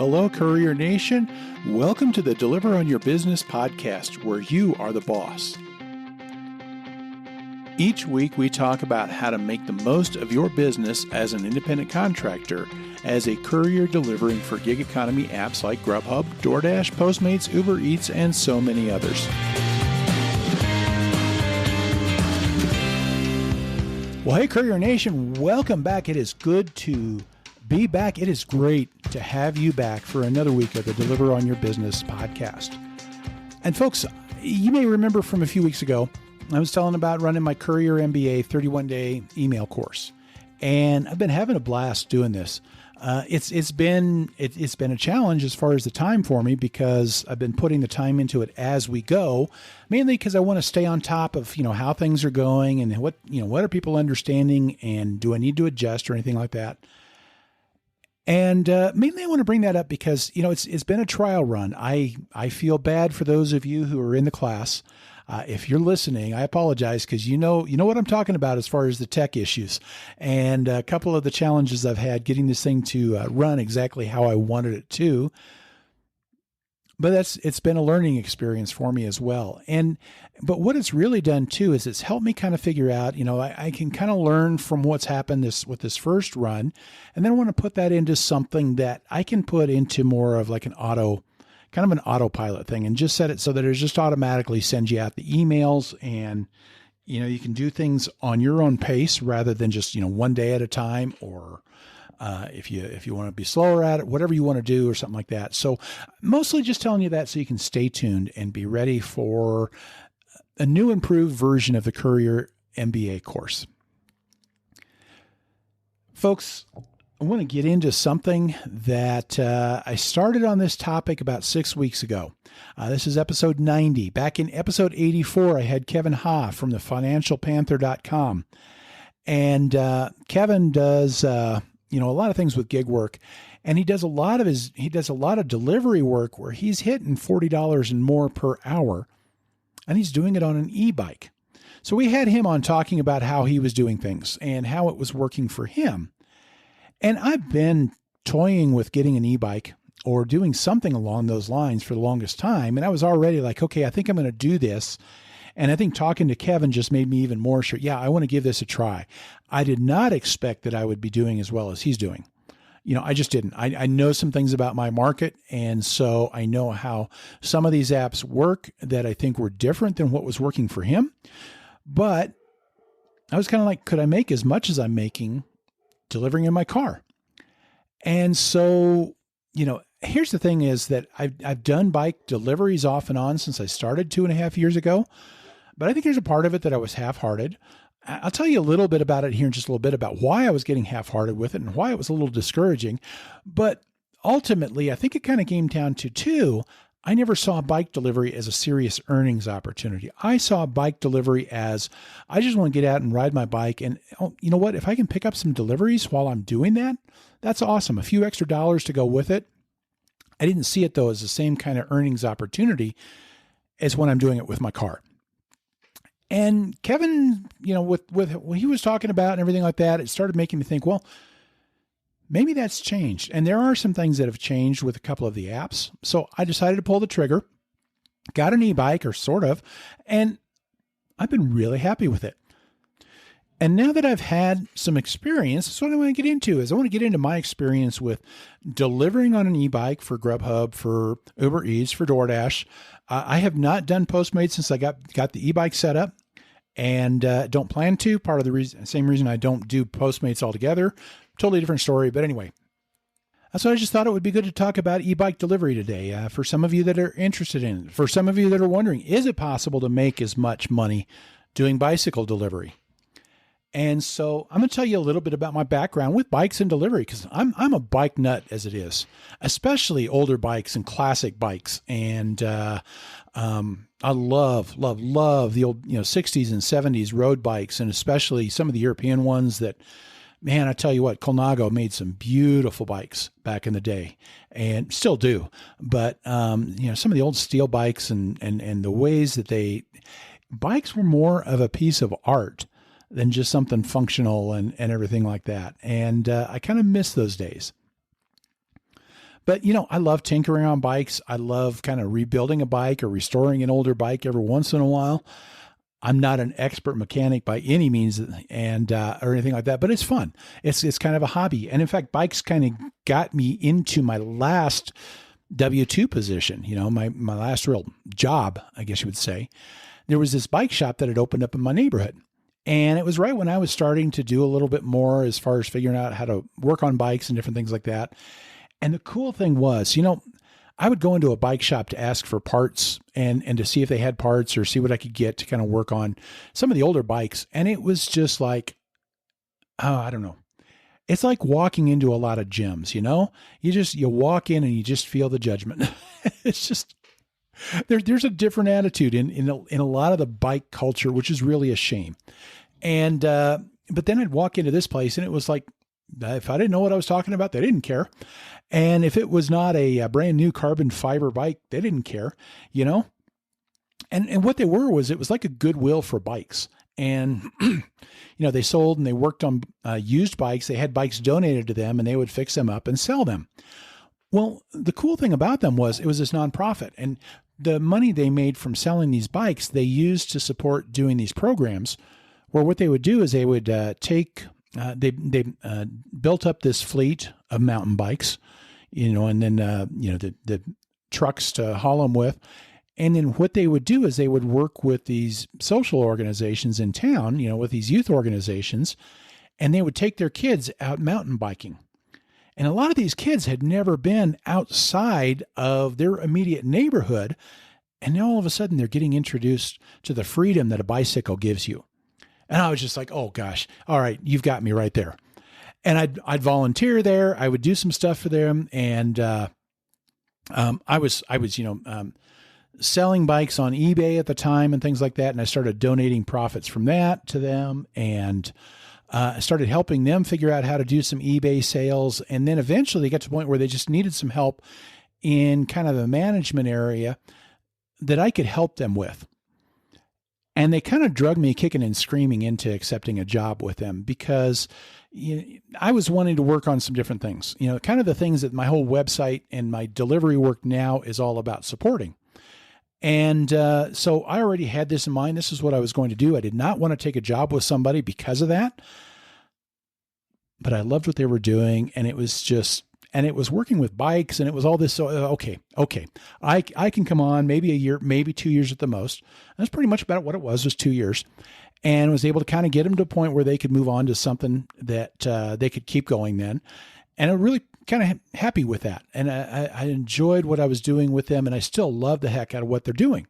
hello, Courier Nation. Welcome to the Deliver on Your Business podcast, where you are the boss. Each week, we talk about how to make the most of your business as an independent contractor, as a courier delivering for gig economy apps like Grubhub, Doordash, Postmates, Uber Eats, and so many others. Well, hey, Courier Nation, welcome back. It is good to be back. It is great to have you back for another week of the Deliver on Your Business podcast. And folks, you may remember from a few weeks ago, I was telling about running my Courier MBA 31-day email course. And I've been having a blast doing this. It's been a challenge as far as the time for me, because I've been putting the time into it as we go, mainly because I want to stay on top of, how things are going and what are people understanding, and do I need to adjust or anything like that. And mainly I want to bring that up because, it's been a trial run. I feel bad for those of you who are in the class. If you're listening, I apologize, because you know what I'm talking about as far as the tech issues and a couple of the challenges I've had getting this thing to run exactly how I wanted it to. But it's been a learning experience for me as well. But what it's really done too is it's helped me kind of figure out, I can kind of learn from what's happened with this first run, and then I want to put that into something that I can put into more of like an autopilot thing, and just set it so that it just automatically sends you out the emails, and you can do things on your own pace rather than just one day at a time, or if you want to be slower at it, whatever you want to do or something like that. So mostly just telling you that so you can stay tuned and be ready for a new improved version of the Courier MBA course. Folks, I want to get into something that I started on this topic about 6 weeks ago. This is episode 90. Back in episode 84, I had Kevin Ha from thefinancialpanther.com. And Kevin does a lot of things with gig work, and he does a lot of delivery work where he's hitting $40 and more per hour, and he's doing it on an e-bike. So we had him on talking about how he was doing things and how it was working for him. And I've been toying with getting an e-bike or doing something along those lines for the longest time. And I was already like, okay, I think I'm going to do this. And I think talking to Kevin just made me even more sure. Yeah, I want to give this a try. I did not expect that I would be doing as well as he's doing. I just didn't. I know some things about my market. And so I know how some of these apps work that I think were different than what was working for him. But I was kind of like, could I make as much as I'm making delivering in my car? And so, here's the thing is that I've done bike deliveries off and on since I started 2.5 years ago, but I think there's a part of it that I was half-hearted. I'll tell you a little bit about it here in just a little bit, about why I was getting half-hearted with it and why it was a little discouraging. But ultimately, I think it kind of came down to two. I never saw bike delivery as a serious earnings opportunity. I saw bike delivery as, I just want to get out and ride my bike. And you know what? If I can pick up some deliveries while I'm doing that, that's awesome. A few extra dollars to go with it. I didn't see it though as the same kind of earnings opportunity as when I'm doing it with my car. And Kevin, with what he was talking about and everything like that, it started making me think, well, maybe that's changed. And there are some things that have changed with a couple of the apps. So I decided to pull the trigger, got an e-bike, or sort of, and I've been really happy with it. And now that I've had some experience, that's what I want to get into. I want to get into my experience with delivering on an e-bike for Grubhub, for Uber Eats, for DoorDash. I have not done Postmates since I got the e-bike set up, and don't plan to. Part of the same reason I don't do Postmates altogether. Totally different story. But anyway, so I just thought it would be good to talk about e-bike delivery today for some of you that are interested in it. For some of you that are wondering, is it possible to make as much money doing bicycle delivery? And so I'm going to tell you a little bit about my background with bikes and delivery, because I'm a bike nut as it is, especially older bikes and classic bikes. And I love the old 60s and 70s road bikes, and especially some of the European ones that, man, I tell you what, Colnago made some beautiful bikes back in the day and still do. But, some of the old steel bikes and the ways that bikes were more of a piece of art than just something functional and everything like that. And I kind of miss those days. But, I love tinkering on bikes. I love kind of rebuilding a bike or restoring an older bike every once in a while. I'm not an expert mechanic by any means and or anything like that, but it's fun. It's kind of a hobby. And in fact, bikes kind of got me into my last W-2 position, my last real job, I guess you would say. There was this bike shop that had opened up in my neighborhood. And it was right when I was starting to do a little bit more as far as figuring out how to work on bikes and different things like that. And the cool thing was, I would go into a bike shop to ask for parts and to see if they had parts or see what I could get to kind of work on some of the older bikes. And it was just like, I don't know. It's like walking into a lot of gyms, you walk in and you just feel the judgment. It's just, there's a different attitude in a lot of the bike culture, which is really a shame. And, but then I'd walk into this place and it was like, if I didn't know what I was talking about, they didn't care. And if it was not a brand new carbon fiber bike, they didn't care, And what they it was like a Goodwill for bikes. And, they sold and they worked on used bikes. They had bikes donated to them and they would fix them up and sell them. Well, the cool thing about them was it was this nonprofit, and the money they made from selling these bikes, they used to support doing these programs where what they would do is they would they built up this fleet of mountain bikes, and then, the trucks to haul them with. And then what they would do is they would work with these social organizations in town, with these youth organizations, and they would take their kids out mountain biking. And a lot of these kids had never been outside of their immediate neighborhood. And now all of a sudden they're getting introduced to the freedom that a bicycle gives you. And I was just like, oh gosh, all right, you've got me right there. And I'd volunteer there. I would do some stuff for them. And I was selling bikes on eBay at the time and things like that. And I started donating profits from that to them. And I started helping them figure out how to do some eBay sales. And then eventually they got to the point where they just needed some help in kind of the management area that I could help them with. And they kind of drug me kicking and screaming into accepting a job with them because I was wanting to work on some different things, kind of the things that my whole website and my delivery work now is all about supporting. And so I already had this in mind. This is what I was going to do. I did not want to take a job with somebody because of that. But I loved what they were doing. And it was working with bikes and it was all this. So, okay. I can come on maybe a year, maybe 2 years at the most. That's pretty much about what it was 2 years. And was able to kind of get them to a point where they could move on to something that they could keep going then. And I'm really kind of happy with that. And I enjoyed what I was doing with them. And I still love the heck out of what they're doing.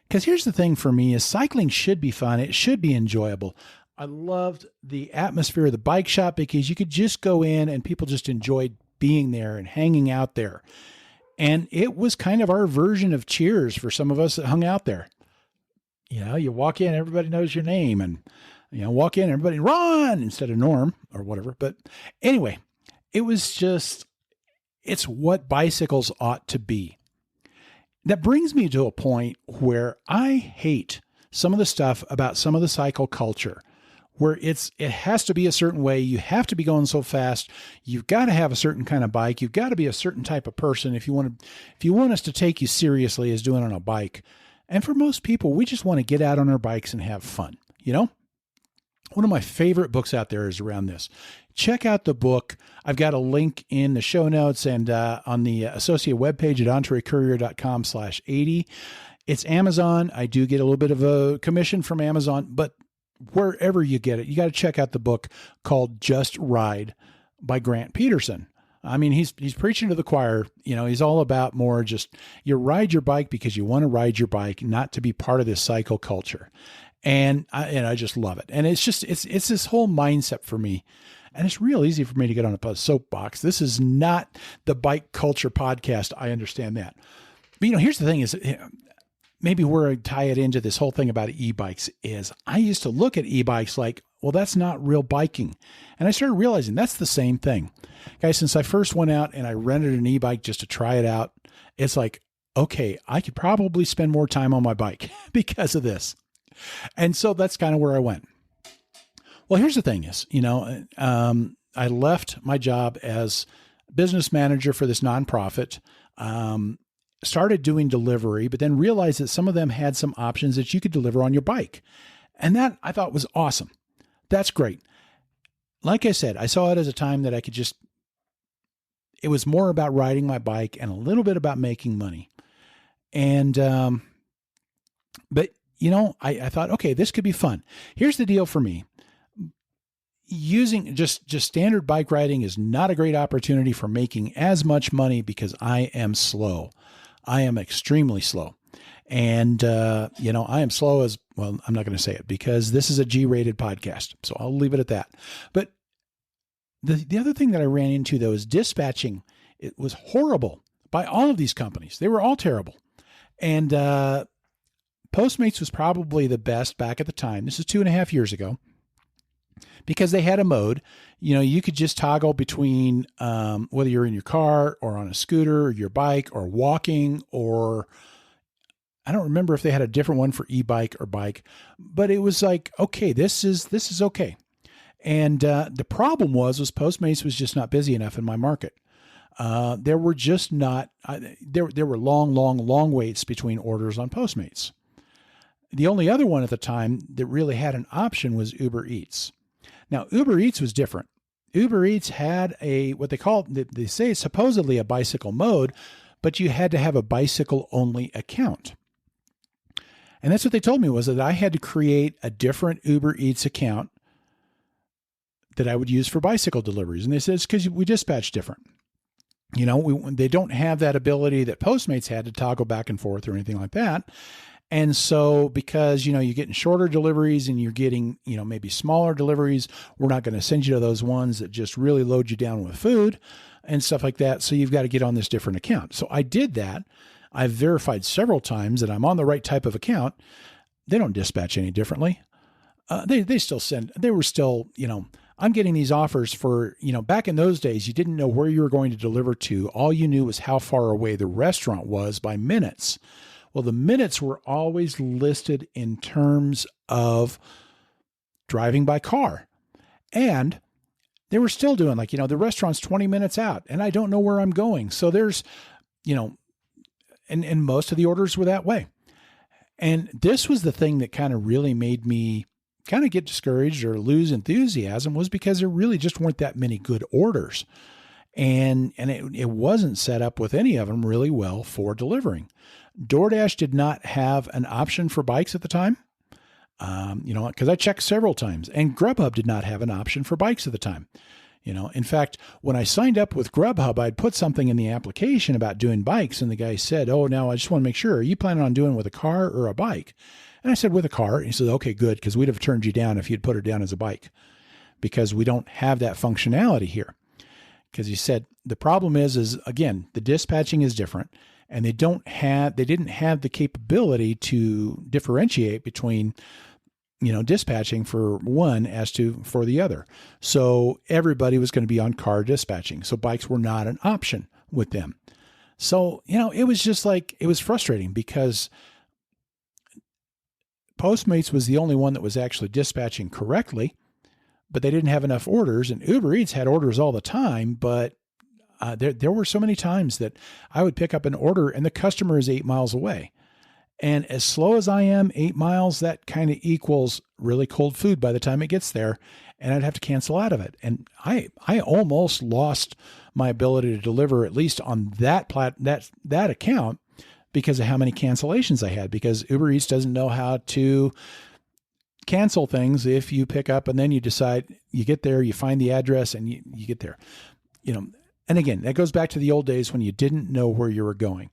Because here's the thing for me is cycling should be fun. It should be enjoyable. I loved the atmosphere of the bike shop because you could just go in and people just enjoyed being there and hanging out there. And it was kind of our version of Cheers for some of us that hung out there. You walk in, everybody knows your name, and walk in, everybody run instead of Norm or whatever. But anyway, it was just, it's what bicycles ought to be. That brings me to a point where I hate some of the stuff about some of the cycle culture, where it has to be a certain way. You have to be going so fast. You've got to have a certain kind of bike. You've got to be a certain type of person if you want us to take you seriously as doing on a bike. And for most people, we just want to get out on our bikes and have fun. One of my favorite books out there is around this. Check out the book. I've got a link in the show notes and on the associate webpage at entrecourier.com/80. It's Amazon. I do get a little bit of a commission from Amazon, but wherever you get it, you got to check out the book called Just Ride by Grant Peterson. I mean, he's preaching to the choir. He's all about more just you ride your bike because you want to ride your bike, not to be part of this cycle culture. And I just love it. And it's this whole mindset for me. And it's real easy for me to get on a soapbox. This is not the bike culture podcast. I understand that. But, here's the thing is maybe where I tie it into this whole thing about e-bikes is I used to look at e-bikes like, well, that's not real biking. And I started realizing that's the same thing. Guys, since I first went out and I rented an e-bike just to try it out, it's like, okay, I could probably spend more time on my bike because of this. And so that's kind of where I went. Well, here's the thing is, I left my job as business manager for this nonprofit, started doing delivery, but then realized that some of them had some options that you could deliver on your bike. And that I thought was awesome. That's great. Like I said, I saw it as a time that I could just, it was more about riding my bike and a little bit about making money. And, but I thought, okay, this could be fun. Here's the deal for me. Using just standard bike riding is not a great opportunity for making as much money because I am slow. I am extremely slow. And, I am slow as, well, I'm not going to say it because this is a G-rated podcast, so I'll leave it at that. But the other thing that I ran into, though, is dispatching. It was horrible by all of these companies. They were all terrible. And Postmates was probably the best back at the time. This is 2.5 years ago. Because they had a mode, you could just toggle between whether you're in your car or on a scooter or your bike or walking, or I don't remember if they had a different one for e-bike or bike, but it was like, okay, this is okay. And the problem was Postmates was just not busy enough in my market. There were just not, there were long waits between orders on Postmates. The only other one at the time that really had an option was Uber Eats. Now, Uber Eats was different. Uber Eats had what they say supposedly a bicycle mode, but you had to have a bicycle only account. And that's what they told me, was that I had to create a different Uber Eats account that I would use for bicycle deliveries. And they said it's because we dispatch different. They don't have that ability that Postmates had to toggle back and forth or anything like that. And so because, you're getting shorter deliveries and you're getting, maybe smaller deliveries, we're not going to send you to those ones that just really load you down with food and stuff like that. So you've got to get on this different account. So I did that. I've verified several times that I'm on the right type of account. They don't dispatch any differently. They still I'm getting these offers for, back in those days, you didn't know where you were going to deliver to. All you knew was how far away the restaurant was by minutes. Well, the minutes were always listed in terms of driving by car. And they were still doing the restaurant's 20 minutes out and I don't know where I'm going. So there's, and most of the orders were that way. And this was the thing that kind of really made me kind of get discouraged or lose enthusiasm, was because there really just weren't that many good orders. And it wasn't set up with any of them really well for delivering. DoorDash did not have an option for bikes at the time, because I checked several times, and Grubhub did not have an option for bikes at the time. In fact, when I signed up with Grubhub, I'd put something in the application about doing bikes, and the guy said, "Oh, now I just want to make sure, are you planning on doing with a car or a bike?" And I said, "With a car." And he said, "Okay, good, because we'd have turned you down if you'd put it down as a bike, because we don't have that functionality here." Because he said, the problem is again, the dispatching is different, and they didn't have the capability to differentiate between, dispatching for one as to for the other. So everybody was going to be on car dispatching. So bikes were not an option with them. So, it was just it was frustrating because Postmates was the only one that was actually dispatching correctly, but they didn't have enough orders, and Uber Eats had orders all the time, but there were so many times that I would pick up an order and the customer is 8 miles away. And as slow as I am, 8 miles, that kind of equals really cold food by the time it gets there, and I'd have to cancel out of it. And I almost lost my ability to deliver, at least on that account, because of how many cancellations I had, because Uber Eats doesn't know how to cancel things if you pick up and then you decide, you get there, you find the address and you get there. And again, that goes back to the old days when you didn't know where you were going.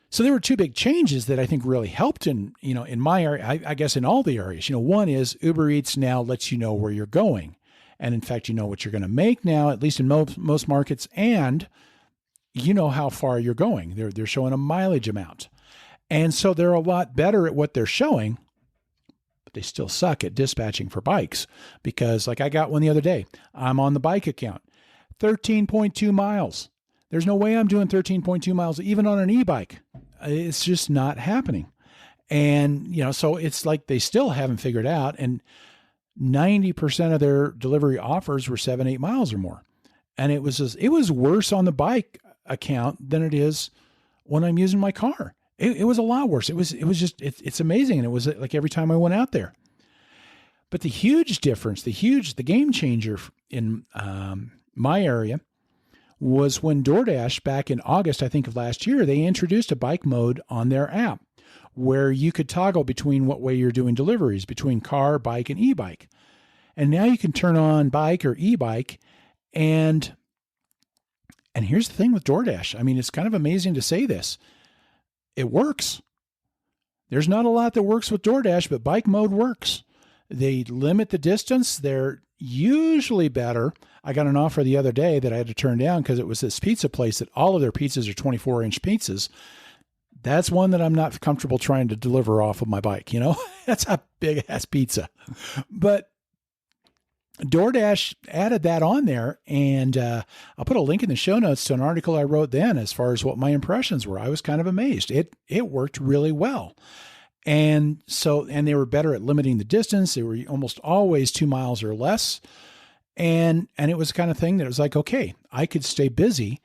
So there were two big changes that I think really helped in my area, I guess in all the areas. One is Uber Eats now lets you know where you're going. And in fact, you know what you're going to make now, at least in most markets, and you know how far you're going. They're showing a mileage amount. And so they're a lot better at what they're showing, but they still suck at dispatching for bikes, because I got one the other day. I'm on the bike account, 13.2 miles. There's no way I'm doing 13.2 miles, even on an e-bike. It's just not happening. And, so it's they still haven't figured out. And 90% of their delivery offers were 7-8 miles or more. And it was worse on the bike account than it is when I'm using my car. It was a lot worse. It's amazing. And it was like every time I went out there. But the huge difference, the game changer in my area was when DoorDash back in August, I think of last year, they introduced a bike mode on their app where you could toggle between what way you're doing deliveries, between car, bike, and e-bike. And now you can turn on bike or e-bike. And here's the thing with DoorDash. I mean, it's kind of amazing to say this. It works. There's not a lot that works with DoorDash, but bike mode works. They limit the distance. They're usually better. I got an offer the other day that I had to turn down because it was this pizza place that all of their pizzas are 24-inch pizzas. That's one that I'm not comfortable trying to deliver off of my bike. That's a big ass pizza. But DoorDash added that on there, and I'll put a link in the show notes to an article I wrote then as far as what my impressions were. I was kind of amazed. It worked really well. And they were better at limiting the distance. They were almost always 2 miles or less. And it was the kind of thing that it was like, okay, I could stay busy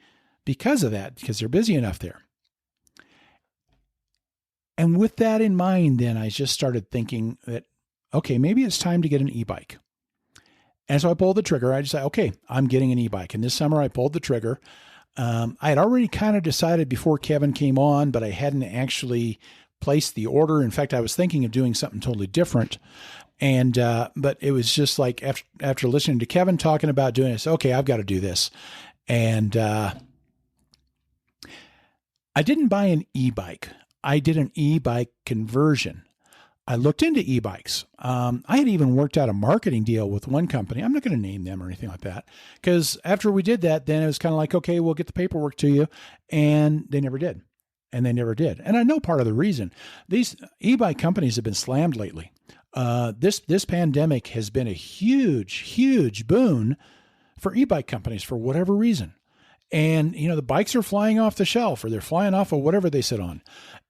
because of that, because they're busy enough there. And with that in mind, then I just started thinking that, okay, maybe it's time to get an e-bike. And so I pulled the trigger. I decided, okay, I'm getting an e-bike. And this summer I pulled the trigger. I had already kind of decided before Kevin came on, but I hadn't actually placed the order. In fact, I was thinking of doing something totally different. And, but it was just like after listening to Kevin talking about doing this, okay, I've got to do this. And, I didn't buy an e-bike. I did an e-bike conversion. I looked into e-bikes. I had even worked out a marketing deal with one company. I'm not going to name them or anything like that, because after we did that, then it was kind of like, okay, we'll get the paperwork to you. And they never did. And I know part of the reason. These e-bike companies have been slammed lately. This pandemic has been a huge, huge boon for e-bike companies for whatever reason. And, the bikes are flying off the shelf, or they're flying off of whatever they sit on.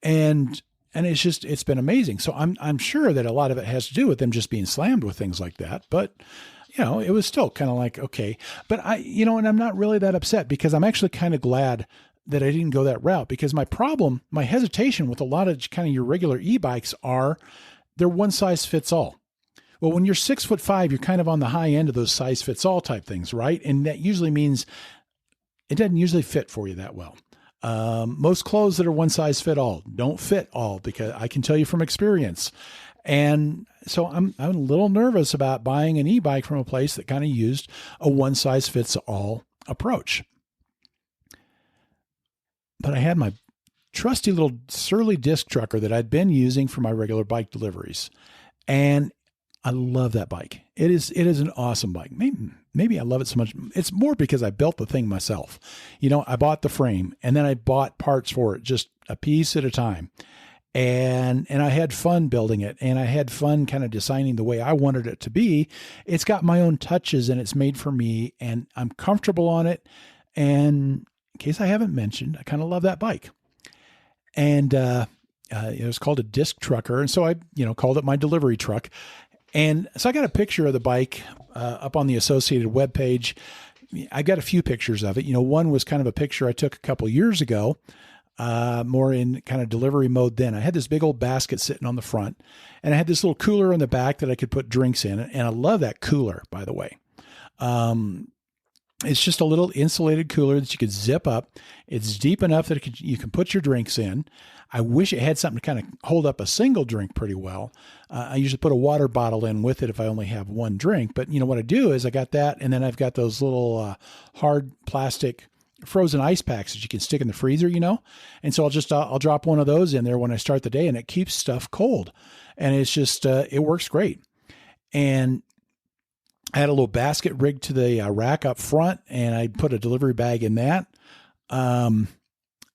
And it's been amazing. So I'm sure that a lot of it has to do with them just being slammed with things like that. But, it was still kind of like, okay, but and I'm not really that upset, because I'm actually kind of glad that I didn't go that route, because my hesitation with a lot of kind of your regular e-bikes are they're one size fits all. Well, when you're 6'5", you're kind of on the high end of those size fits all type things, right? And that usually means it doesn't usually fit for you that well. Most clothes that are one size fit all don't fit all, because I can tell you from experience. And so I'm a little nervous about buying an e-bike from a place that kind of used a one size fits all approach. But I had my trusty little surly disc trucker that I'd been using for my regular bike deliveries. And I love that bike. It is an awesome bike. Maybe I love it so much. It's more because I built the thing myself. I bought the frame, and then I bought parts for it, just a piece at a time. And I had fun building it, and I had fun kind of designing the way I wanted it to be. It's got my own touches, and it's made for me, and I'm comfortable on it. And in case I haven't mentioned, I kind of love that bike. And it was called a disc trucker. And so I, called it my delivery truck. And so I got a picture of the bike up on the Associated webpage. I got a few pictures of it. One was kind of a picture I took a couple years ago, more in kind of delivery mode then. I had this big old basket sitting on the front, and I had this little cooler in the back that I could put drinks in. And I love that cooler, by the way. It's just a little insulated cooler that you could zip up. It's deep enough that you can put your drinks in. I wish it had something to kind of hold up a single drink pretty well. I usually put a water bottle in with it if I only have one drink. But what I do is I got that, and then I've got those little hard plastic frozen ice packs that you can stick in the freezer, And so I'll drop one of those in there when I start the day, and it keeps stuff cold. And it's just, it works great. And I had a little basket rigged to the rack up front, and I put a delivery bag in that.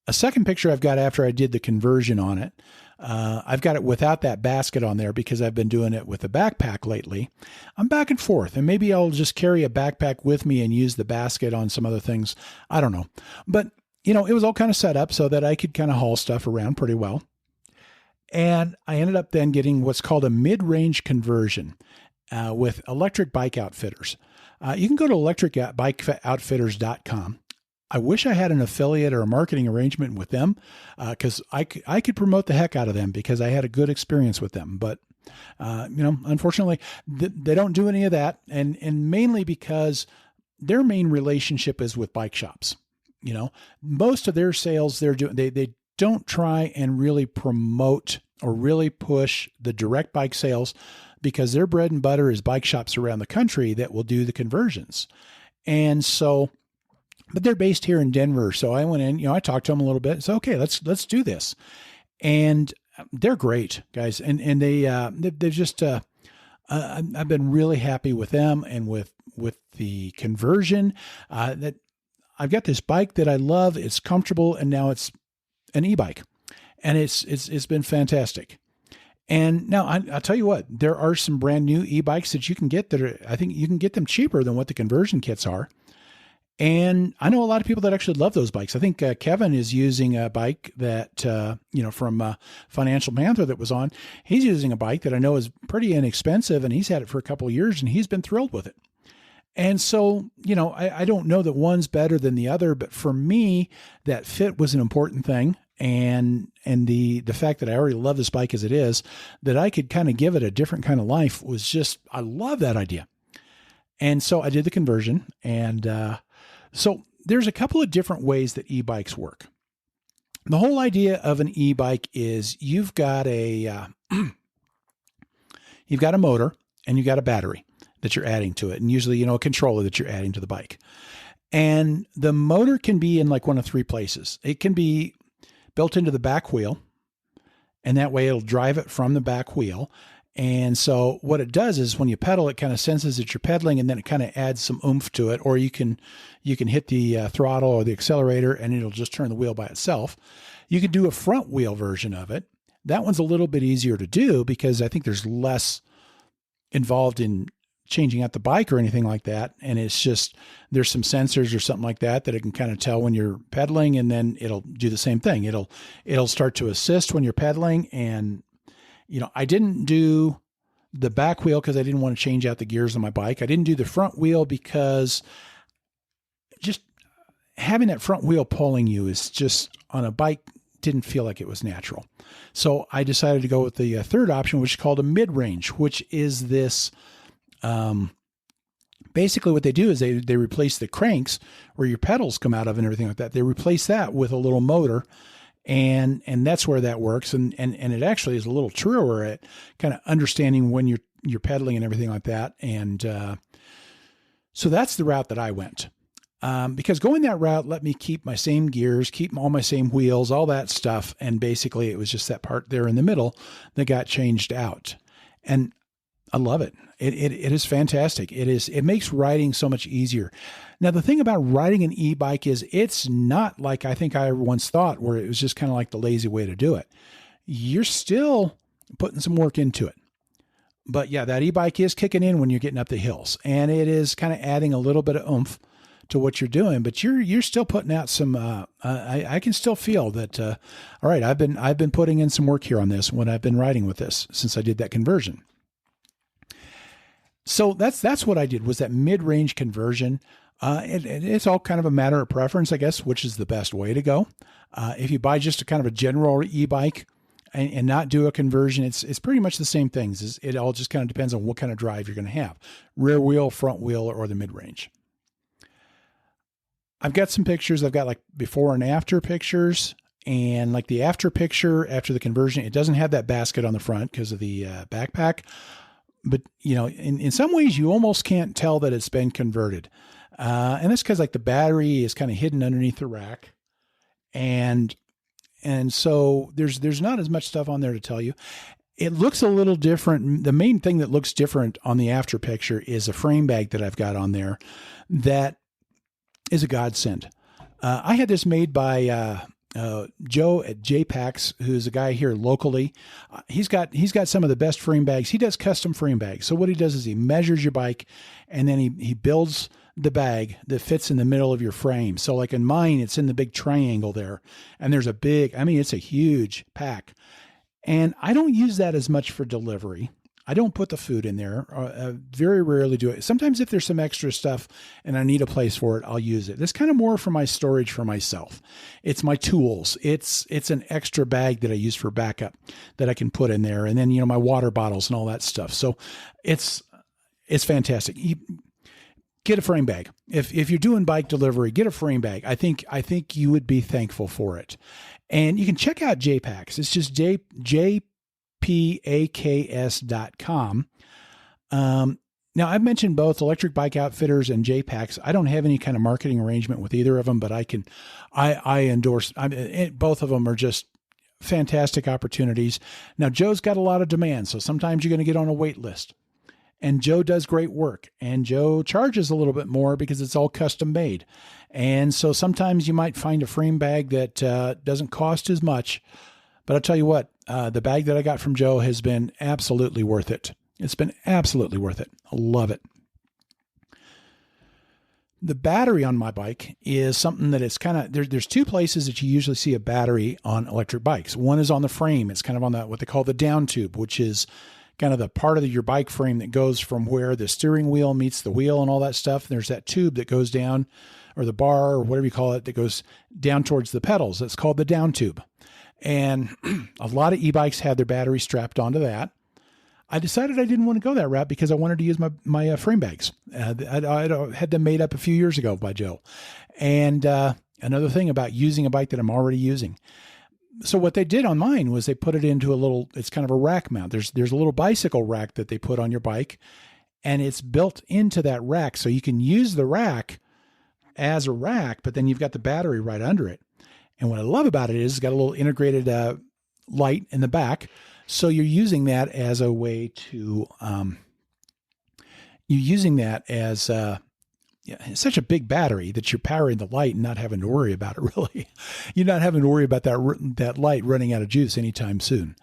A second picture I've got after I did the conversion on it, I've got it without that basket on there because I've been doing it with a backpack lately. I'm back and forth, and maybe I'll just carry a backpack with me and use the basket on some other things. I don't know. But, it was all kind of set up so that I could kind of haul stuff around pretty well. And I ended up then getting what's called a mid-range conversion with Electric Bike Outfitters. You can go to electricbikeoutfitters.com. I wish I had an affiliate or a marketing arrangement with them because I could promote the heck out of them because I had a good experience with them. But, unfortunately, they don't do any of that. And mainly because their main relationship is with bike shops. Most of their sales they don't try and really promote or really push the direct bike sales because their bread and butter is bike shops around the country that will do the conversions. And so, but they're based here in Denver. So I went in, I talked to them a little bit. So, okay, let's do this. And they're great guys. And they've just, I've been really happy with them and with the conversion, that I've got this bike that I love. It's comfortable. And now it's an e-bike and it's been fantastic. And now I'll tell you what, there are some brand new e-bikes that you can get I think you can get them cheaper than what the conversion kits are. And I know a lot of people that actually love those bikes. I think Kevin is using a bike that, from Financial Panther that was on. He's using a bike that I know is pretty inexpensive, and he's had it for a couple of years, and he's been thrilled with it. And so, I don't know that one's better than the other, but for me, that fit was an important thing. And the fact that I already love this bike as it is, that I could kind of give it a different kind of life was just, I love that idea. And so I did the conversion. And so there's a couple of different ways that e-bikes work. The whole idea of an e-bike is you've got a motor and you've got a battery that you're adding to it. And usually, a controller that you're adding to the bike. And the motor can be in like one of three places. It can be built into the back wheel, and that way it'll drive it from the back wheel. And so what it does is when you pedal, it kind of senses that you're pedaling, and then it kind of adds some oomph to it. Or you can hit the throttle or the accelerator, and it'll just turn the wheel by itself. You could do a front wheel version of it. That one's a little bit easier to do because I think there's less involved in changing out the bike or anything like that. And it's just, there's some sensors or something like that it can kind of tell when you're pedaling, and then it'll do the same thing. It'll start to assist when you're pedaling. And, I didn't do the back wheel because I didn't want to change out the gears on my bike. I didn't do the front wheel because just having that front wheel pulling you is just on a bike didn't feel like it was natural. So I decided to go with the third option, which is called a mid-range, which is this, basically what they do is they replace the cranks where your pedals come out of and everything like that. They replace that with a little motor, and that's where that works. And it actually is a little truer at kind of understanding when you're pedaling and everything like that. And, so that's the route that I went. Because going that route let me keep my same gears, keep all my same wheels, all that stuff. And basically it was just that part there in the middle that got changed out. And I love it. It is fantastic. It makes riding so much easier. Now, the thing about riding an e-bike is it's not like I think I once thought, where it was just kind of like the lazy way to do it. You're still putting some work into it. But yeah, that e-bike is kicking in when you're getting up the hills, and it is kind of adding a little bit of oomph to what you're doing, but you're still putting out some, I can still feel that, all right, I've been putting in some work here on this when I've been riding with this since I did that conversion. So that's what I did, was that mid-range conversion. It's all kind of a matter of preference, I guess, which is the best way to go. If you buy just a kind of a general e-bike and not do a conversion, it's pretty much the same things. It all just kind of depends on what kind of drive you're going to have, rear wheel, front wheel, or the mid-range. I've got some pictures. I've got like before and after pictures, and like the after picture after the conversion, it doesn't have that basket on the front because of the backpack. But, in some ways you almost can't tell that it's been converted. And that's because like the battery is kind of hidden underneath the rack. And so there's not as much stuff on there to tell you. It looks a little different. The main thing that looks different on the after picture is a frame bag that I've got on there that is a godsend. I had this made by Joe at JPAX, who's a guy here locally. He's got some of the best frame bags. He does custom frame bags. So what he does is he measures your bike, and then he builds the bag that fits in the middle of your frame. So like in mine, it's in the big triangle there, and there's it's a huge pack. And I don't use that as much for delivery. I don't put the food in there. Very rarely do it. Sometimes if there's some extra stuff and I need a place for it, I'll use it. This kind of more for my storage for myself. It's my tools. It's an extra bag that I use for backup that I can put in there. And then, my water bottles and all that stuff. So it's fantastic. Get a frame bag. If you're doing bike delivery, get a frame bag. I think you would be thankful for it. And you can check out JPacks. It's just jpaks.com. Now I've mentioned both Electric Bike Outfitters and JPacks. I don't have any kind of marketing arrangement with either of them, but I endorse. Both of them are just fantastic opportunities. Now Joe's got a lot of demand, so sometimes you're going to get on a wait list. And Joe does great work, and Joe charges a little bit more because it's all custom made. And so sometimes you might find a frame bag that doesn't cost as much. But I'll tell you what, the bag that I got from Joe has been absolutely worth it. It's been absolutely worth it. I love it. The battery on my bike is something that it's kind of, there's two places that you usually see a battery on electric bikes. One is on the frame. It's kind of on what they call the down tube, which is kind of the part of your bike frame that goes from where the steering wheel meets the wheel and all that stuff. There's that tube that goes down, or the bar, or whatever you call it, that goes down towards the pedals. It's called the down tube. And a lot of e-bikes had their battery strapped onto that. I decided I didn't want to go that route because I wanted to use my frame bags. I had them made up a few years ago by Joe. And another thing about using a bike that I'm already using. So what they did on mine was they put it into it's kind of a rack mount. There's a little bicycle rack that they put on your bike, and it's built into that rack. So you can use the rack as a rack, but then you've got the battery right under it. And what I love about it is it's got a little integrated light in the back. So you're using that as a way to, it's such a big battery that you're powering the light and not having to worry about it, really. You're not having to worry about that light running out of juice anytime soon.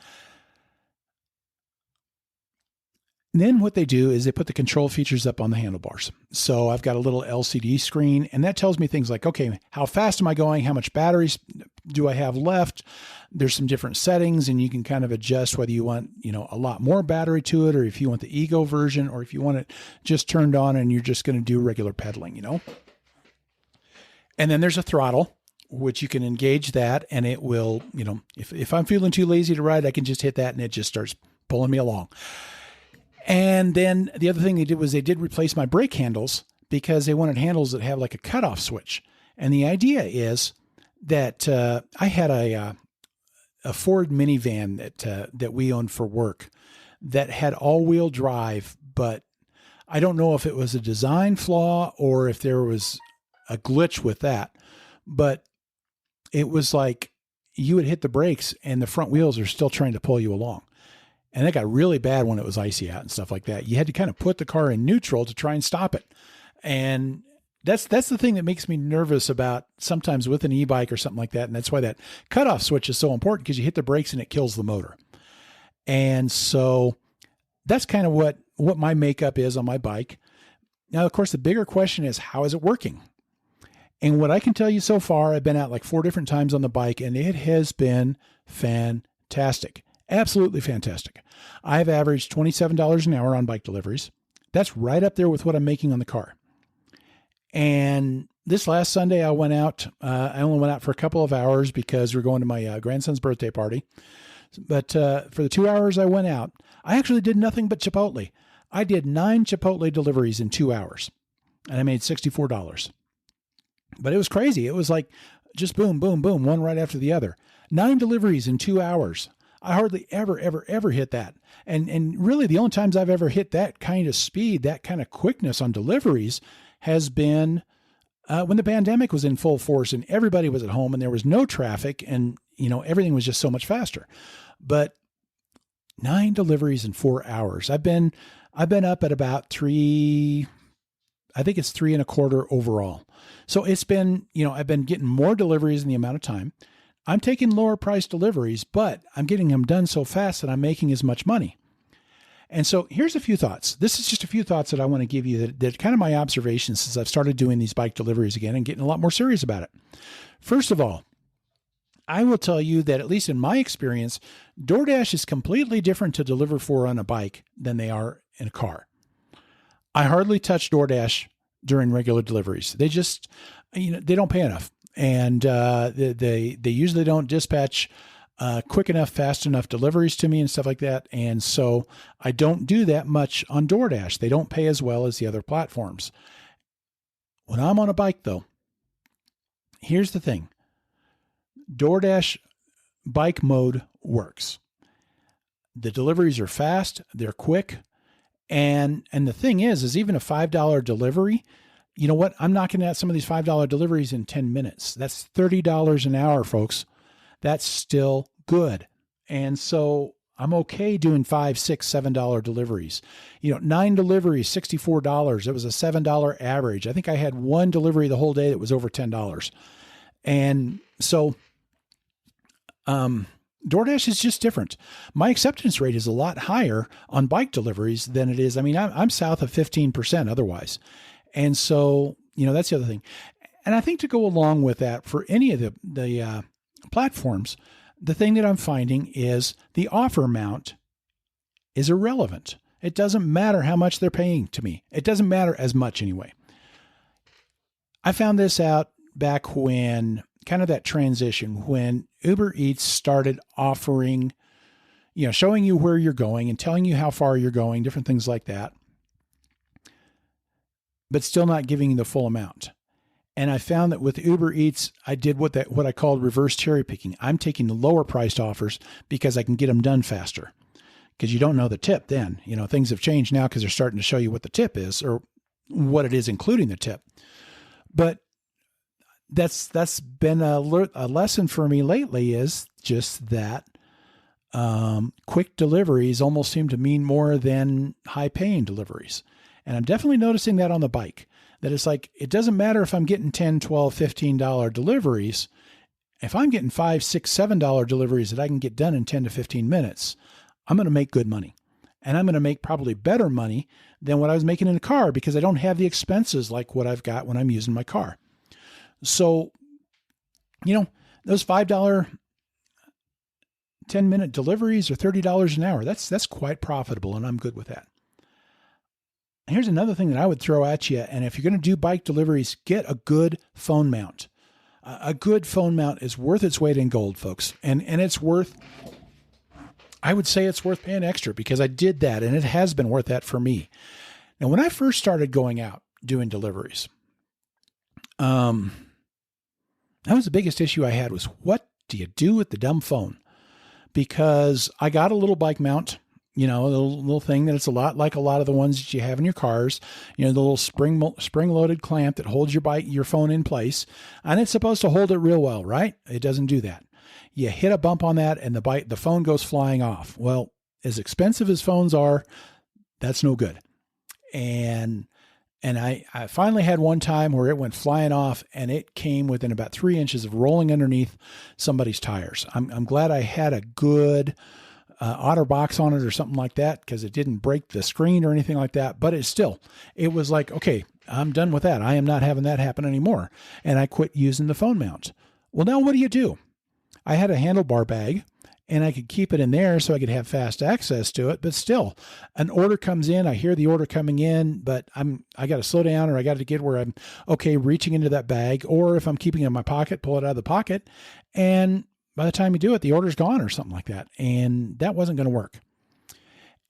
And then what they do is they put the control features up on the handlebars. So I've got a little LCD screen, and that tells me things like, okay, how fast am I going? How much batteries do I have left? There's some different settings, and you can kind of adjust whether you want, a lot more battery to it, or if you want the Ego version, or if you want it just turned on and you're just going to do regular pedaling, And then there's a throttle, which you can engage that, and it will, if I'm feeling too lazy to ride, I can just hit that and it just starts pulling me along. And then the other thing they did was they did replace my brake handles because they wanted handles that have like a cutoff switch. And the idea is that I had a Ford minivan that we owned for work that had all-wheel drive, but I don't know if it was a design flaw or if there was a glitch with that. But it was like you would hit the brakes and the front wheels are still trying to pull you along. And that got really bad when it was icy out and stuff like that. You had to kind of put the car in neutral to try and stop it. And that's the thing that makes me nervous about sometimes with an e-bike or something like that. And that's why that cutoff switch is so important, because you hit the brakes and it kills the motor. And so that's kind of what my makeup is on my bike. Now, of course, the bigger question is, how is it working? And what I can tell you so far, I've been out like 4 different times on the bike, and it has been fantastic. Absolutely fantastic. I've averaged $27 an hour on bike deliveries. That's right up there with what I'm making on the car. And this last Sunday I went out. I only went out for a couple of hours because we're going to my grandson's birthday party. But for the 2 hours I went out, I actually did nothing but Chipotle. I did 9 Chipotle deliveries in 2 hours, and I made $64. But it was crazy. It was like just boom, boom, boom, one right after the other. 9 deliveries in 2 hours. I hardly ever hit that. And really the only times I've ever hit that kind of speed, that kind of quickness on deliveries has been when the pandemic was in full force and everybody was at home and there was no traffic and, everything was just so much faster. But 9 deliveries in 4 hours. I've been up at about 3, I think it's 3.25 overall. So it's been, I've been getting more deliveries in the amount of time. I'm taking lower price deliveries, but I'm getting them done so fast that I'm making as much money. And so here's a few thoughts. This is just a few thoughts that I want to give you that kind of my observations since I've started doing these bike deliveries again and getting a lot more serious about it. First of all, I will tell you that, at least in my experience, DoorDash is completely different to deliver for on a bike than they are in a car. I hardly touch DoorDash during regular deliveries. They just, they don't pay enough. And they usually don't dispatch quick enough, fast enough deliveries to me and stuff like that. And so I don't do that much on DoorDash. They don't pay as well as the other platforms. When I'm on a bike, though, here's the thing. DoorDash bike mode works. The deliveries are fast, they're quick, and the thing is even a $5 delivery, you know what? I'm knocking out some of these $5 deliveries in 10 minutes. That's $30 an hour, folks. That's still good. And so I'm okay doing $5, $6, $7 deliveries. 9 deliveries, $64. It was a $7 average. I think I had one delivery the whole day that was over $10. And so DoorDash is just different. My acceptance rate is a lot higher on bike deliveries than it is. I'm south of 15% otherwise. And so, that's the other thing. And I think to go along with that, for any of the platforms, the thing that I'm finding is the offer amount is irrelevant. It doesn't matter how much they're paying to me. It doesn't matter as much anyway. I found this out back when kind of that transition, when Uber Eats started offering, showing you where you're going and telling you how far you're going, different things like that, but still not giving you the full amount. And I found that with Uber Eats, I did what I called reverse cherry picking. I'm taking the lower priced offers because I can get them done faster. Because you don't know the tip then. Things have changed now because they're starting to show you what the tip is or what it is, including the tip. But that's been a lesson for me lately, is just that quick deliveries almost seem to mean more than high paying deliveries. And I'm definitely noticing that on the bike, that it's like, it doesn't matter if I'm getting $10, $12, $15 deliveries. If I'm getting $5, $6, $7 deliveries that I can get done in 10 to 15 minutes, I'm going to make good money. And I'm going to make probably better money than what I was making in a car, because I don't have the expenses like what I've got when I'm using my car. So, those $5 10-minute deliveries are $30 an hour. That's quite profitable, and I'm good with that. Here's another thing that I would throw at you. And if you're going to do bike deliveries, get a good phone mount. A good phone mount is worth its weight in gold, folks. And I would say it's worth paying extra, because I did that and it has been worth that for me. Now, when I first started going out doing deliveries, that was the biggest issue I had, was what do you do with the dumb phone? Because I got a little bike mount, a little thing that it's a lot like a lot of the ones that you have in your cars, the little spring-loaded clamp that holds your phone in place, and it's supposed to hold it real well, right? It doesn't do that. You hit a bump on that and the phone goes flying off. Well, as expensive as phones are, that's no good. And I finally had one time where it went flying off, and it came within about 3 inches of rolling underneath somebody's tires. I'm glad I had a good OtterBox on it or something like that, because it didn't break the screen or anything like that. But it was like, okay, I'm done with that. I am not having that happen anymore. And I quit using the phone mount. Well, now what do? I had a handlebar bag, and I could keep it in there so I could have fast access to it. But still, an order comes in, I hear the order coming in, but I got to slow down, or I got to get where I'm okay reaching into that bag. Or if I'm keeping it in my pocket, pull it out of the pocket. And by the time you do it, the order's gone or something like that. And that wasn't going to work.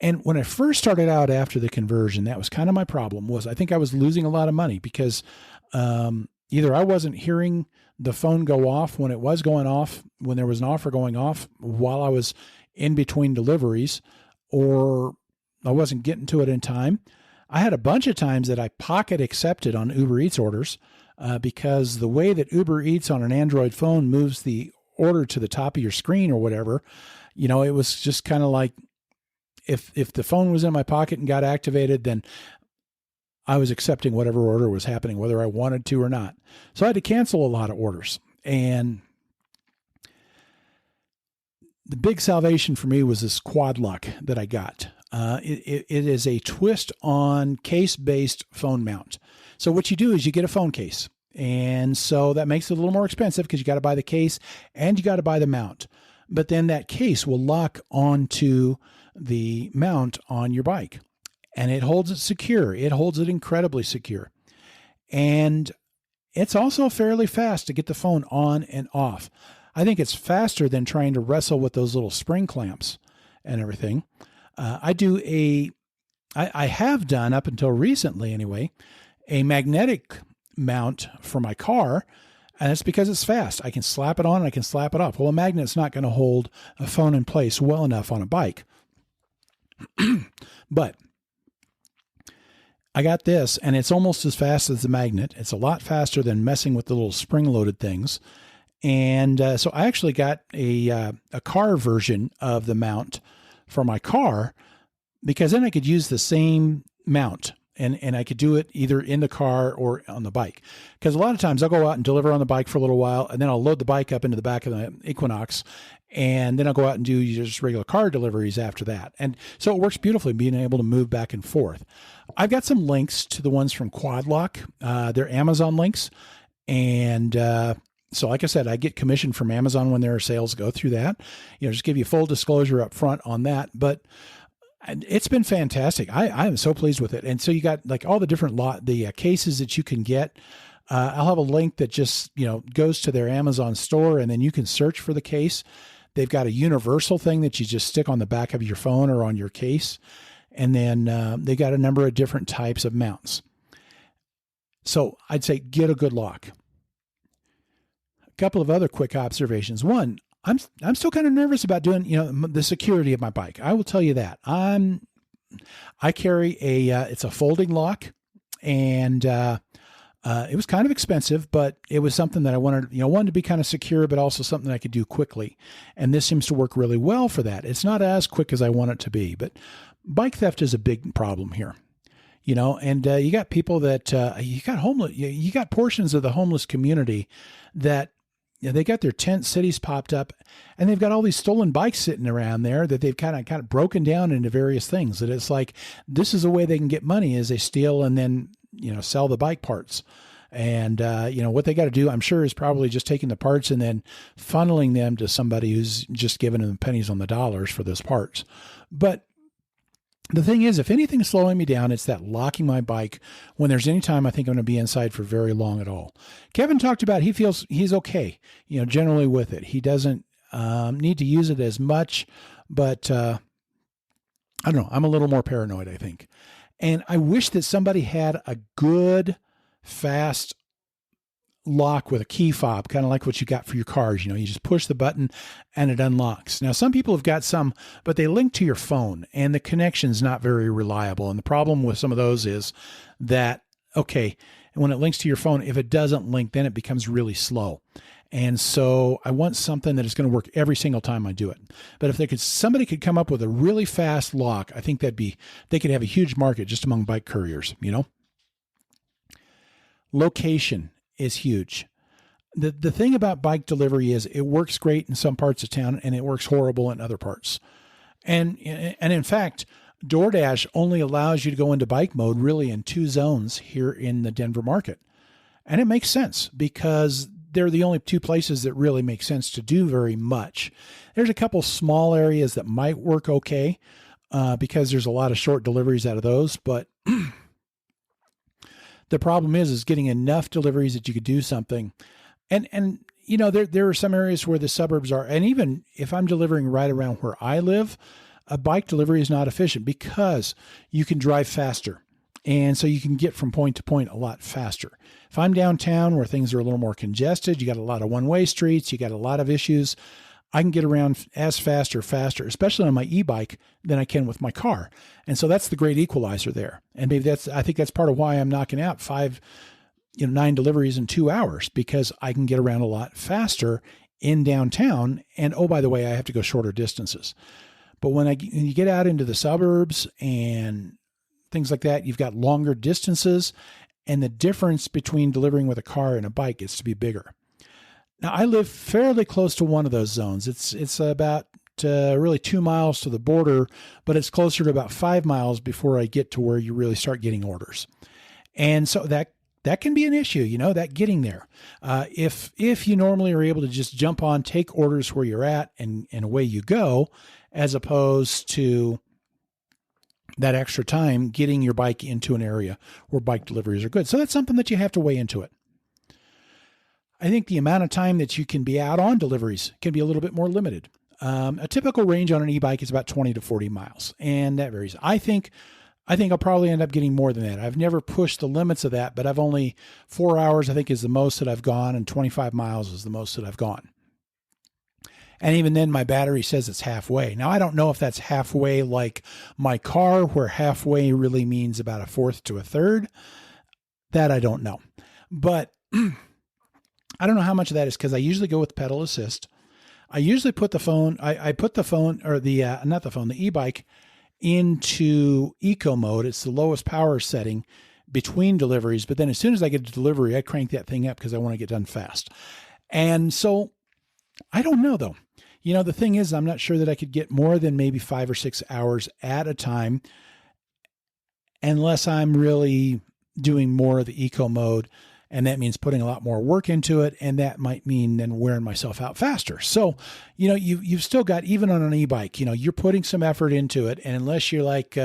And when I first started out after the conversion, that was kind of my problem, was I think I was losing a lot of money, because either I wasn't hearing the phone go off when it was going off, when there was an offer going off while I was in between deliveries, or I wasn't getting to it in time. I had a bunch of times that I pocket accepted on Uber Eats orders because the way that Uber Eats on an Android phone moves the order to the top of your screen or whatever, it was just kind of like, if the phone was in my pocket and got activated, then I was accepting whatever order was happening, whether I wanted to or not. So I had to cancel a lot of orders. And the big salvation for me was this Quad Lock that I got. It is a twist on case-based phone mount. So what you do is you get a phone case, And so that makes it a little more expensive because you got to buy the case and you got to buy the mount. But then that case will lock onto the mount on your bike and it holds it secure. It holds it incredibly secure. And it's also fairly fast to get the phone on and off. I think it's faster than trying to wrestle with those little spring clamps and everything. I have done up until recently anyway, a magnetic mount for my car. And it's because it's fast. I can slap it on and I can slap it off. Well, a magnet's not going to hold a phone in place well enough on a bike. But I got this, and it's almost as fast as the magnet. It's a lot faster than messing with the little spring-loaded things. And so I actually got a car version of the mount for my car because then I could use the same mount. And I could do it either in the car or on the bike. Because a lot of times I'll go out and deliver on the bike for a little while, and then I'll load the bike up into the back of the Equinox, and then I'll go out and do just regular car deliveries after that. And so it works beautifully, being able to move back and forth. I've got some links to the ones from Quadlock. They're Amazon links. And so like I said, I get commission from Amazon when there are sales. Go through that. Just give you full disclosure up front on that. But it's been fantastic. I am so pleased with it. And so you got like all the different cases that you can get. I'll have a link that just, goes to their Amazon store, and then you can search for the case. They've got a universal thing that you just stick on the back of your phone or on your case. And then they got a number of different types of mounts. So I'd say get a good lock. A couple of other quick observations. One, I'm still kind of nervous about doing, the security of my bike. I will tell you that. I carry it's a folding lock, and it was kind of expensive, but it was something that I wanted to be kind of secure, but also something I could do quickly. And this seems to work really well for that. It's not as quick as I want it to be, but bike theft is a big problem here. And you got people that you got portions of the homeless community that they got their tent cities popped up, and they've got all these stolen bikes sitting around there that they've kind of broken down into various things. That it's like, this is a way they can get money, is they steal and then, sell the bike parts. And, what they got to do, I'm sure, is probably just taking the parts and then funneling them to somebody who's just giving them pennies on the dollars for those parts. But the thing is, if anything's slowing me down, it's that locking my bike when there's any time I think I'm going to be inside for very long at all. Kevin talked about he feels he's okay, generally with it. He doesn't need to use it as much, but I don't know. I'm a little more paranoid, I think. And I wish that somebody had a good, fast lock with a key fob, kind of like what you got for your cars. You just push the button and it unlocks. Now, some people have got some, but they link to your phone and the connection's not very reliable. And the problem with some of those is that, okay, when it links to your phone, if it doesn't link, then it becomes really slow. And so I want something that is going to work every single time I do it. But if somebody could come up with a really fast lock, I think they could have a huge market just among bike couriers, Location is huge. The thing about bike delivery is it works great in some parts of town and it works horrible in other parts. And in fact, DoorDash only allows you to go into bike mode really in 2 zones here in the Denver market. And it makes sense because they're the only 2 places that really make sense to do very much. There's a couple small areas that might work okay because there's a lot of short deliveries out of those, but the problem is getting enough deliveries that you could do something. And there are some areas where the suburbs are, and even if I'm delivering right around where I live, a bike delivery is not efficient because you can drive faster. And so you can get from point to point a lot faster. If I'm downtown where things are a little more congested, you got a lot of one-way streets, you got a lot of issues, I can get around as fast or faster, especially on my e-bike, than I can with my car. And so that's the great equalizer there. And maybe I think that's part of why I'm knocking out 9 deliveries in 2 hours, because I can get around a lot faster in downtown. And oh, by the way, I have to go shorter distances. But when you get out into the suburbs and things like that, you've got longer distances, and the difference between delivering with a car and a bike gets to be bigger. Now, I live fairly close to one of those zones. It's about really 2 miles to the border, but it's closer to about 5 miles before I get to where you really start getting orders. And so that that can be an issue, that getting there. If you normally are able to just jump on, take orders where you're at, and away you go, as opposed to that extra time getting your bike into an area where bike deliveries are good. So that's something that you have to weigh into it. I think the amount of time that you can be out on deliveries can be a little bit more limited. A typical range on an e-bike is about 20 to 40 miles, and that varies. I think I'll probably end up getting more than that. I've never pushed the limits of that, but I've only 4 hours, I think, is the most that I've gone, and 25 miles is the most that I've gone. And even then, my battery says it's halfway. Now, I don't know if that's halfway like my car, where halfway really means about a fourth to a third. That I don't know. But I don't know how much of that is, because I usually go with pedal assist. I usually put the phone, I put the phone, or the e-bike into eco mode. It's the lowest power setting between deliveries. But then as soon as I get to delivery, I crank that thing up because I want to get done fast. And so I don't know, though. The thing is, I'm not sure that I could get more than maybe 5 or 6 hours at a time, unless I'm really doing more of the eco mode. And that means putting a lot more work into it. And that might mean then wearing myself out faster. So, you've still got, even on an e-bike, you're putting some effort into it. And unless you're like,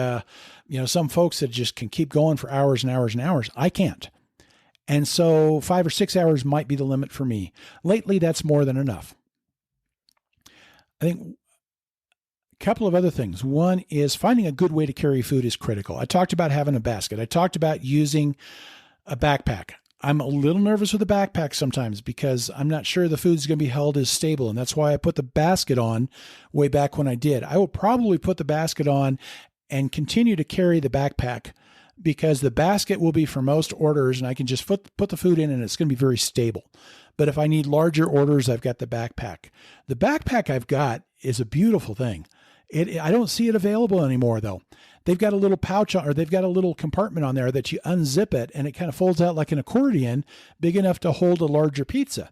some folks that just can keep going for hours and hours and hours, I can't. And so 5 or 6 hours might be the limit for me. Lately, that's more than enough. I think a couple of other things. One is finding a good way to carry food is critical. I talked about having a basket. I talked about using a backpack. I'm a little nervous with the backpack sometimes because I'm not sure the food's going to be held as stable. And that's why I put the basket on way back when I did. I will probably put the basket on and continue to carry the backpack, because the basket will be for most orders and I can just put the food in and it's going to be very stable. But if I need larger orders, I've got the backpack. The backpack I've got is a beautiful thing. I don't see it available anymore, though. They've got a little pouch or they've got a little compartment on there that you unzip it and it kind of folds out like an accordion, big enough to hold a larger pizza.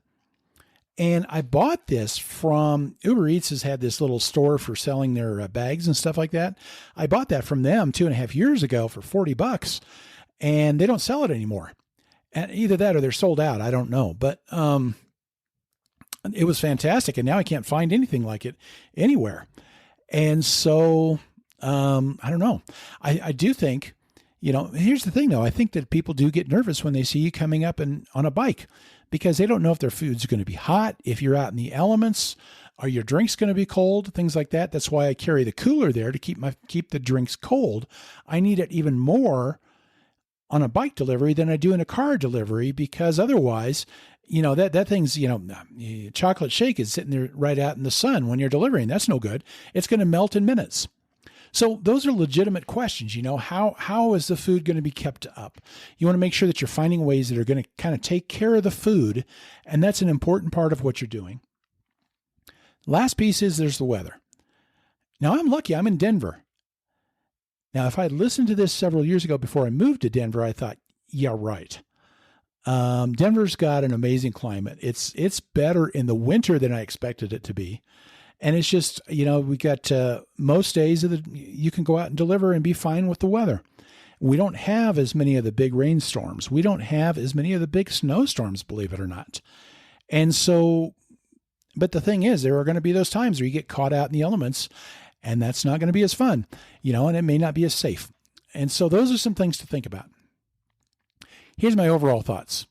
And I bought this from Uber Eats. Has had this little store for selling their bags and stuff like that. I bought that from them 2.5 years ago for $40, and they don't sell it anymore. And either that or they're sold out. I don't know, but it was fantastic. And now I can't find anything like it anywhere. And so I don't know. I do think, here's the thing though. I think that people do get nervous when they see you coming up on a bike, because they don't know if their food's going to be hot, if you're out in the elements, are your drinks going to be cold, things like that. That's why I carry the cooler there to keep the drinks cold. I need it even more on a bike delivery than I do in a car delivery, because otherwise, that thing's, chocolate shake is sitting there right out in the sun when you're delivering. That's no good. It's going to melt in minutes. So those are legitimate questions. How is the food going to be kept up? You want to make sure that you're finding ways that are going to kind of take care of the food. And that's an important part of what you're doing. Last piece is there's the weather. Now I'm lucky. I'm in Denver. Now, if I had listened to this several years ago before I moved to Denver, I thought, yeah, right. Denver's got an amazing climate. It's better in the winter than I expected it to be. And it's just, we got most days you can go out and deliver and be fine with the weather. We don't have as many of the big rainstorms. We don't have as many of the big snowstorms, believe it or not. And so, but the thing is, there are going to be those times where you get caught out in the elements, and that's not going to be as fun, and it may not be as safe. And so those are some things to think about. Here's my overall thoughts.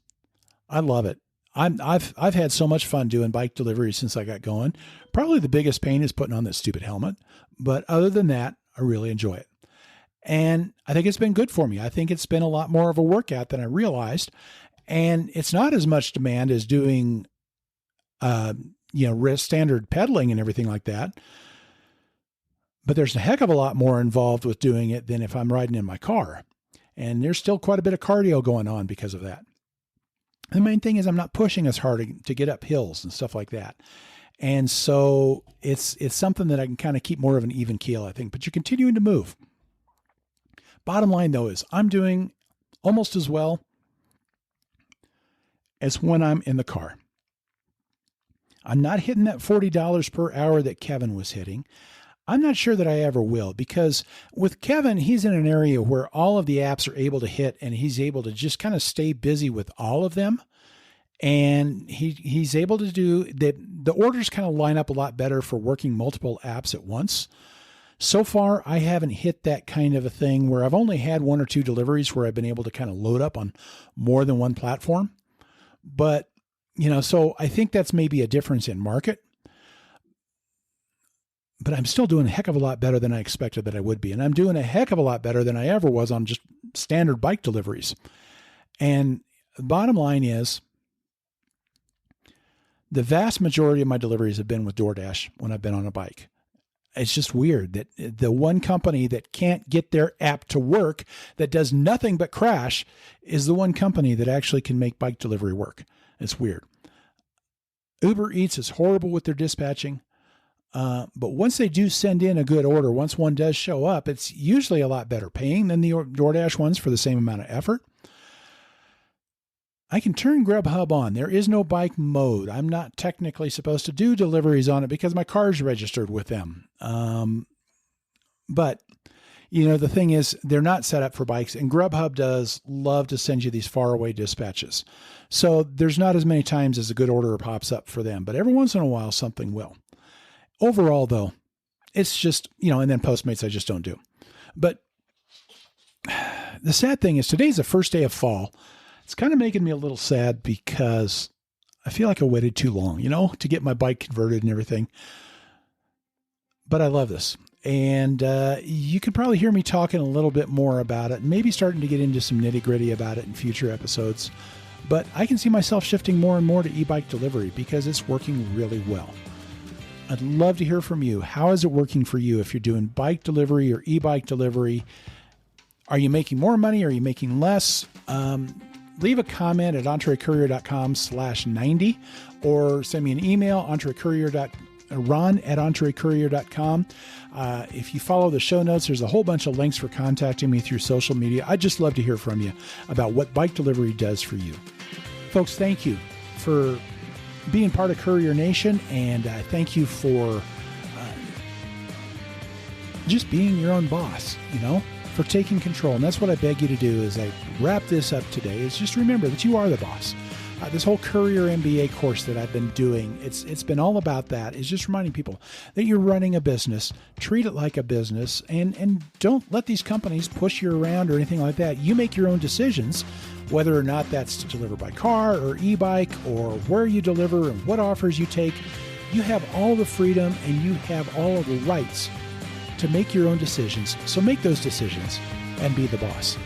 I love it. I've had so much fun doing bike deliveries since I got going. Probably the biggest pain is putting on that stupid helmet. But other than that, I really enjoy it. And I think it's been good for me. I think it's been a lot more of a workout than I realized. And it's not as much demand as doing, standard pedaling and everything like that. But there's a heck of a lot more involved with doing it than if I'm riding in my car. And there's still quite a bit of cardio going on because of that. The main thing is I'm not pushing as hard to get up hills and stuff like that. And so it's something that I can kind of keep more of an even keel, I think, but you're continuing to move. Bottom line though is I'm doing almost as well as when I'm in the car. I'm not hitting that $40 per hour that Kevin was hitting. I'm not sure that I ever will, because with Kevin, he's in an area where all of the apps are able to hit, and he's able to just kind of stay busy with all of them. And he's able to do the orders kind of line up a lot better for working multiple apps at once. So far, I haven't hit that kind of a thing where I've only had one or two deliveries where I've been able to kind of load up on more than one platform. But, so I think that's maybe a difference in market. But I'm still doing a heck of a lot better than I expected that I would be. And I'm doing a heck of a lot better than I ever was on just standard bike deliveries. And the bottom line is, the vast majority of my deliveries have been with DoorDash when I've been on a bike. It's just weird that the one company that can't get their app to work, that does nothing but crash, is the one company that actually can make bike delivery work. It's weird. Uber Eats is horrible with their dispatching. But once they do send in a good order, once one does show up, it's usually a lot better paying than the DoorDash ones for the same amount of effort. I can turn Grubhub on. There is no bike mode. I'm not technically supposed to do deliveries on it because my car's registered with them. But, the thing is, they're not set up for bikes, and Grubhub does love to send you these faraway dispatches. So there's not as many times as a good order pops up for them, but every once in a while something will. Overall, though, it's just, and then Postmates I just don't do. But the sad thing is, today's the first day of fall. It's kind of making me a little sad because I feel like I waited too long, to get my bike converted and everything. But I love this. And you can probably hear me talking a little bit more about it, maybe starting to get into some nitty-gritty about it in future episodes. But I can see myself shifting more and more to e-bike delivery because it's working really well. I'd love to hear from you. How is it working for you if you're doing bike delivery or e-bike delivery? Are you making more money? Are you making less? Leave a comment at entrecourier.com/90 or send me an email, ron@entrecourier.com. If you follow the show notes, there's a whole bunch of links for contacting me through social media. I'd just love to hear from you about what bike delivery does for you. Folks, thank you for being part of Courier Nation, and thank you for just being your own boss, for taking control. And that's what I beg you to do as I wrap this up today, is just remember that you are the boss. This whole Courier MBA course that I've been doing, it's been all about that. It's just reminding people that you're running a business, treat it like a business, and don't let these companies push you around or anything like that. You make your own decisions, whether or not that's to deliver by car or e-bike or where you deliver and what offers you take. You have all the freedom and you have all of the rights to make your own decisions. So make those decisions and be the boss.